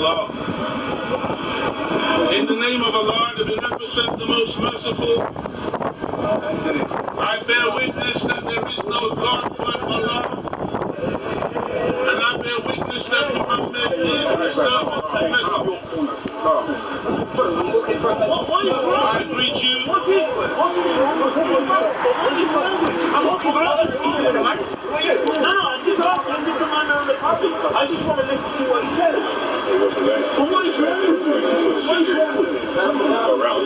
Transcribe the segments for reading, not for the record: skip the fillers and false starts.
Allah. In the name of Allah, the Beneficent, the Most Merciful, I bear witness that there is no God but Allah, and I bear witness that Muhammad is the servant and messenger. I greet you. I just want to listen to what he says. But what is wrong with you? What is wrong with you?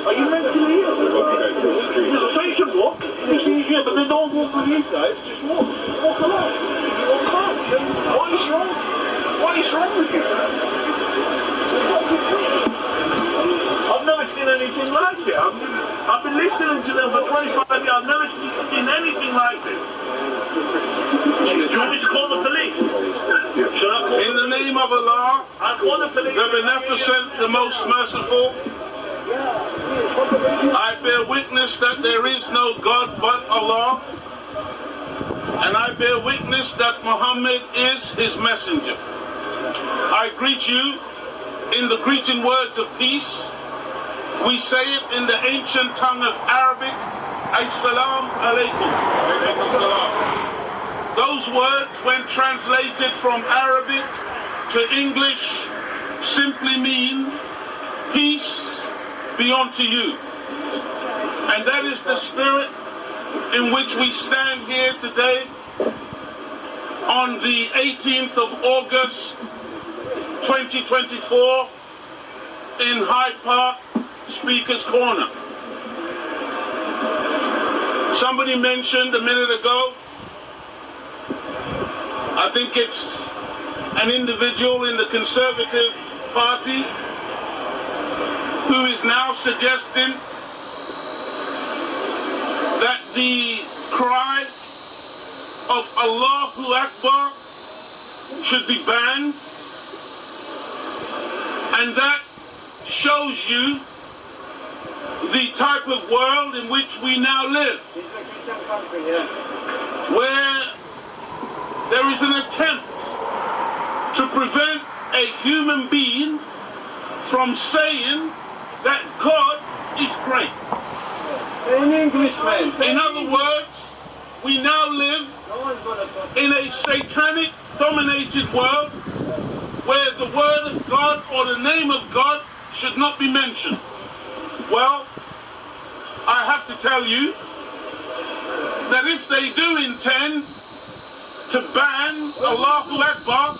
Are you mentally ill? Just take a walk. Yeah, but then don't walk with these guys. Just walk. Walk along. Walk past. What is wrong? What is wrong with you? I've never seen anything like it. I've been listening to them for 25 years. I've never seen anything like this. Do you want me to call the police? Should I call In the name of Allah, I'll call the police. the Beneficent, the Most Merciful, I bear witness that there is no God but Allah, and I bear witness that Muhammad is his messenger. I greet you in the greeting words of peace. We say it in the ancient tongue of Arabic, As-salamu alaykum. Those words, when translated from Arabic to English, simply mean peace be unto you. And that is the spirit in which we stand here today on the 18th of August 2024 in Hyde Park, Speaker's Corner. Somebody mentioned a minute ago, I think it's an individual in the Conservative Party who is now suggesting that the cry of Allahu Akbar should be banned, and that shows you the type of world in which we now live, where there is an attempt to prevent a human being from saying that God is great. In English, man. In other words, we now live in a satanic dominated world where the word of God or the name of God should not be mentioned. Well, I have to tell you that if they do intend to ban Allahu Akbar,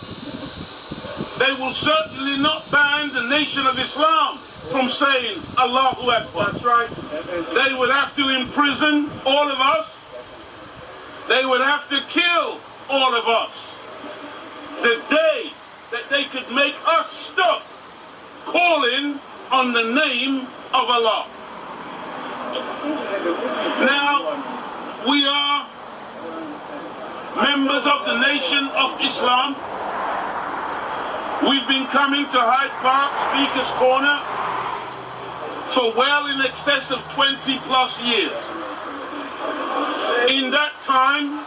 they will certainly not ban the Nation of Islam from saying Allahu Akbar. That's right. They would have to imprison all of us. They would have to kill all of us. The day that they could make us stop calling on the name of Allah. Now, we are members of the Nation of Islam. We've been coming to Hyde Park, Speaker's Corner, for well in excess of 20 plus years. In that time,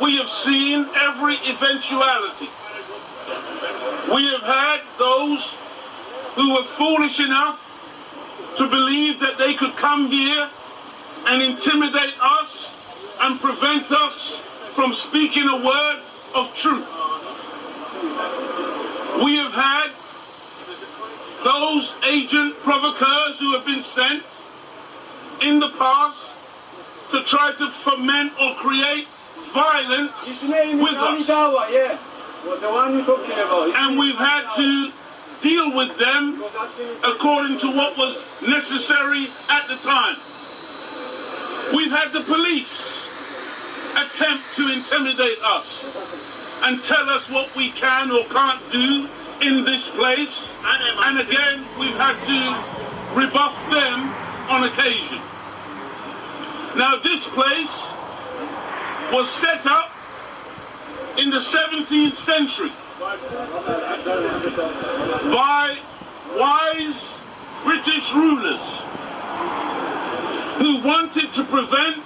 we have seen every eventuality. We have had those who were foolish enough to believe that they could come here and intimidate us and prevent us from speaking a word of truth. We have had those agent provocateurs who have been sent in the past to try to foment or create violence with us. The one you're talking about. And we've had to deal with them according to what was necessary at the time. We've had the police attempt to intimidate us and tell us what we can or can't do in this place. And again, we've had to rebuff them on occasion. Now, this place was set up in the 17th century by wise British rulers who wanted to prevent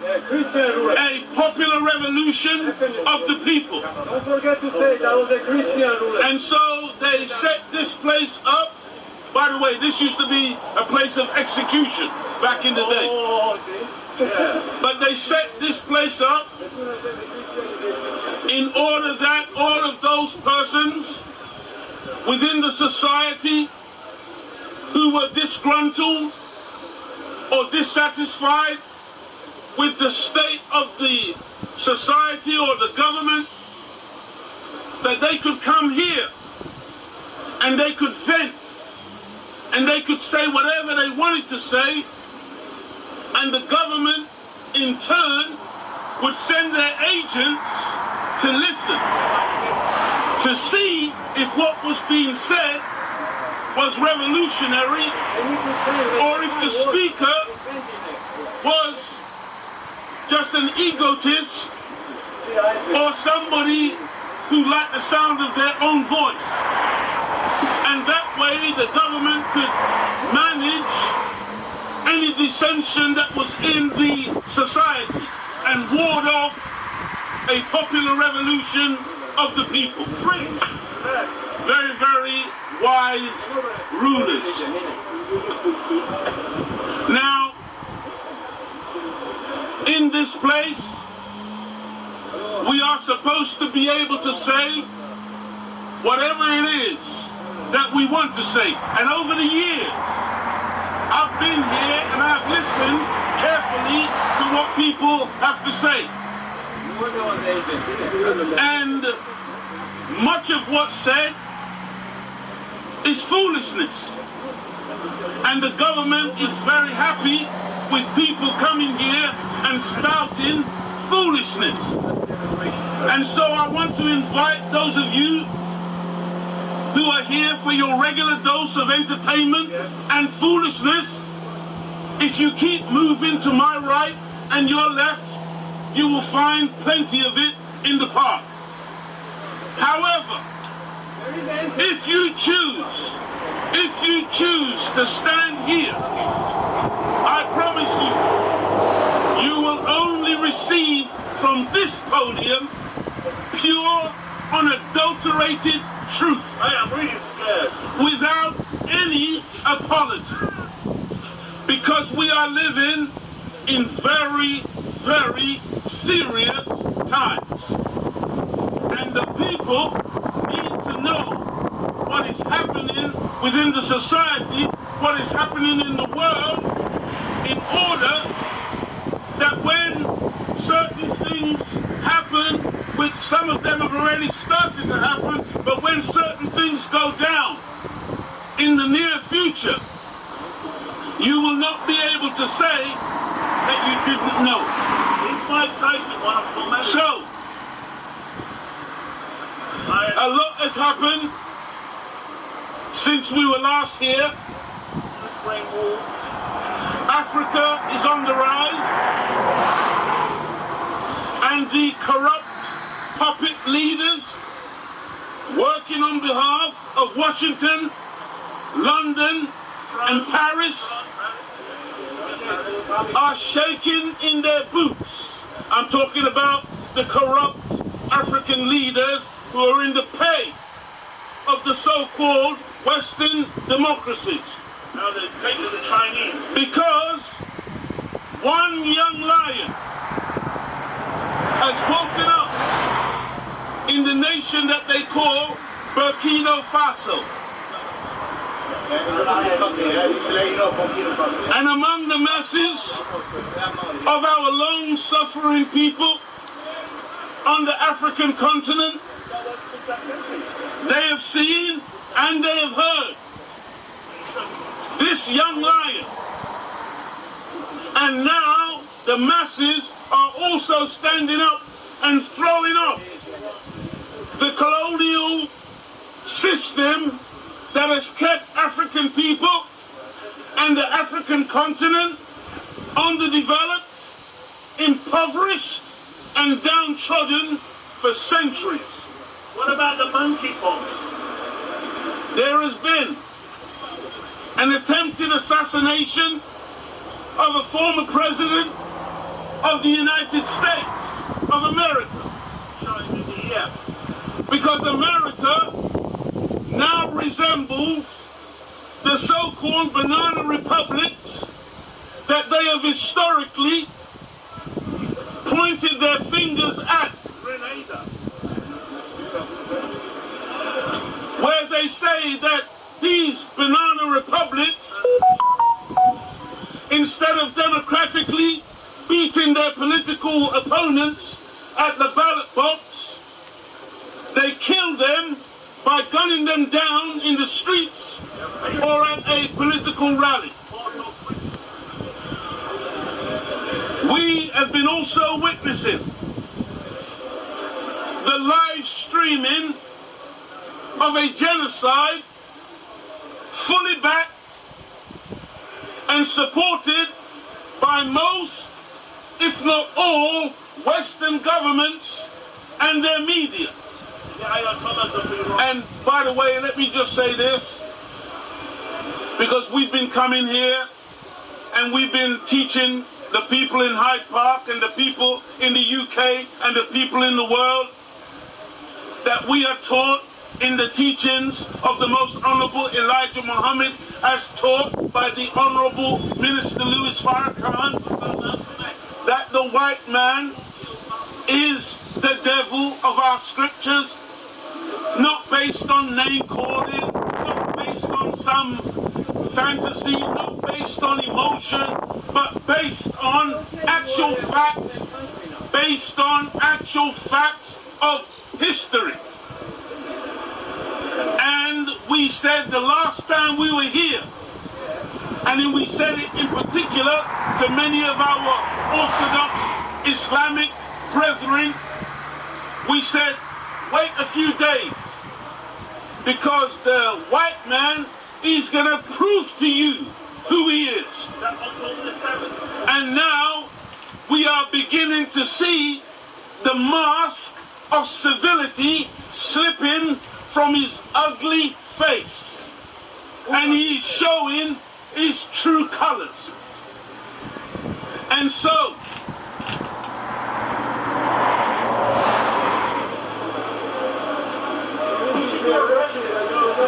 a popular revolution of the people. Don't forget to say that was a Christian ruler. And so they set this place up. By the way, this used to be a place of execution back in the day. But they set this place up in order that all of those persons within the society who were disgruntled or dissatisfied with the state of the society or the government, that they could come here and they could vent and they could say whatever they wanted to say, and the government in turn would send their agents to listen, to see if what was being said was revolutionary or if the speaker was just an egotist or somebody who liked the sound of their own voice. And that way the government could manage any dissension that was in the society and ward off a popular revolution of the people. Very, very wise rulers. Now, in this place, we are supposed to be able to say whatever it is that we want to say. And over the years, I've been here and I've listened carefully to what people have to say. And much of what's said is foolishness. And the government is very happy with people coming here and spouting foolishness. And so I want to invite those of you who are here for your regular dose of entertainment and foolishness. If you keep moving to my right and your left, you will find plenty of it in the park. However, if you choose to stand here, I promise you, you will only receive from this podium pure, unadulterated truth. I am really scared. Without any apology. Because we are living in very, very serious times. And the people need to know what is happening within the society, what is happening in the world, in order that when certain things happen, which some of them have already started to happen, but when certain things go down in the near future, you will not be able to say that you didn't know. So, a lot has happened since we were last here. Africa is on the rise, and the corrupt puppet leaders working on behalf of Washington, London, and Paris are shaking in their boots. I'm talking about the corrupt African leaders who are in the pay of the so-called Western democracies. Now they're taking the Chinese. Because one young lion has woken up in the nation that they call Burkina Faso. And among the masses of our long-suffering people on the African continent, they have seen and they have heard this young lion. And now the masses are also standing up and throwing off the colonial system that has kept African people and the African continent underdeveloped, impoverished, and downtrodden for centuries. What about the monkeypox? There has been an attempted assassination of a former president of the United States of America. Because America now resembles the so-called banana republics that they have historically pointed their fingers at, where they say that these banana republics, instead of democratically beating their political opponents at the ballot box, they kill them by gunning them down in the streets or at a political rally. We have been also witnessing the live streaming of a genocide fully backed and supported by most, if not all, Western governments and their media. And by the way, let me just say this, because we've been coming here and we've been teaching the people in Hyde Park and the people in the UK and the people in the world that we are taught in the teachings of the Most Honorable Elijah Muhammad as taught by the Honorable Minister Louis Farrakhan, that the white man is the devil of our scriptures, not based on name calling, not based on some fantasy, not based on emotion, but based on actual facts, of history. And we said the last time we were here, and then we said it in particular to many of our Orthodox Islamic brethren, we said, wait a few days, because the white man is going to prove to you who he is. And now we are beginning to see the mask of civility slipping from his ugly face. And he is showing his true colors. And so,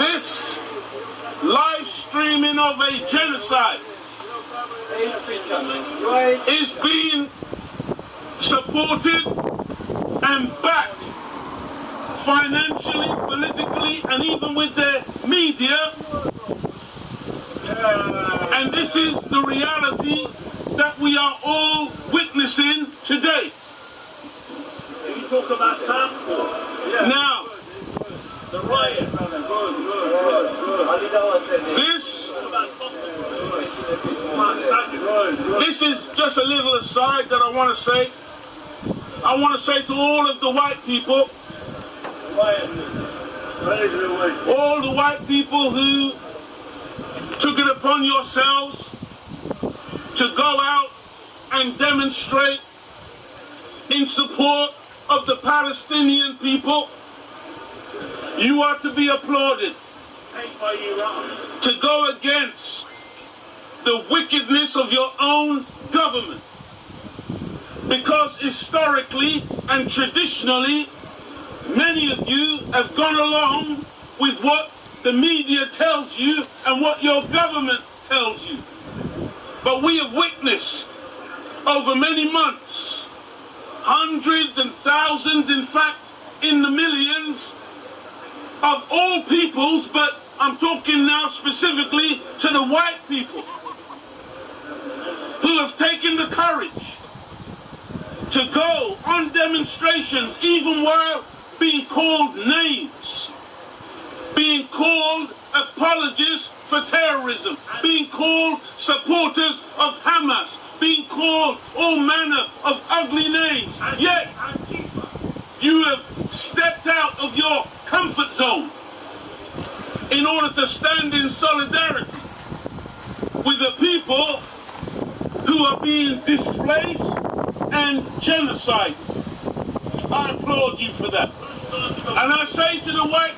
this live streaming of a genocide is being supported and backed financially, politically, and even with their media. And this is the reality that we are all witnessing today. You talk about Sam? Now, the riot. This is just a little aside that I want to say. I want to say to all of the white people, all the white people who took it upon yourselves to go out and demonstrate in support of the Palestinian people, you are to be applauded. To go against the wickedness of your own government. Because historically and traditionally, many of you have gone along with what the media tells you and what your government tells you. But we have witnessed over many months, hundreds and thousands, in fact, in the millions, of all peoples, but I'm talking now specifically to the white people, who have taken the courage to go on demonstrations, even while being called names, being called apologists for terrorism, being called supporters of Hamas, being called all manner of ugly names. Yet, you have stepped out of your comfort zone in order to stand in solidarity with the people who are being displaced and genocided. I applaud you for that. And I say to the white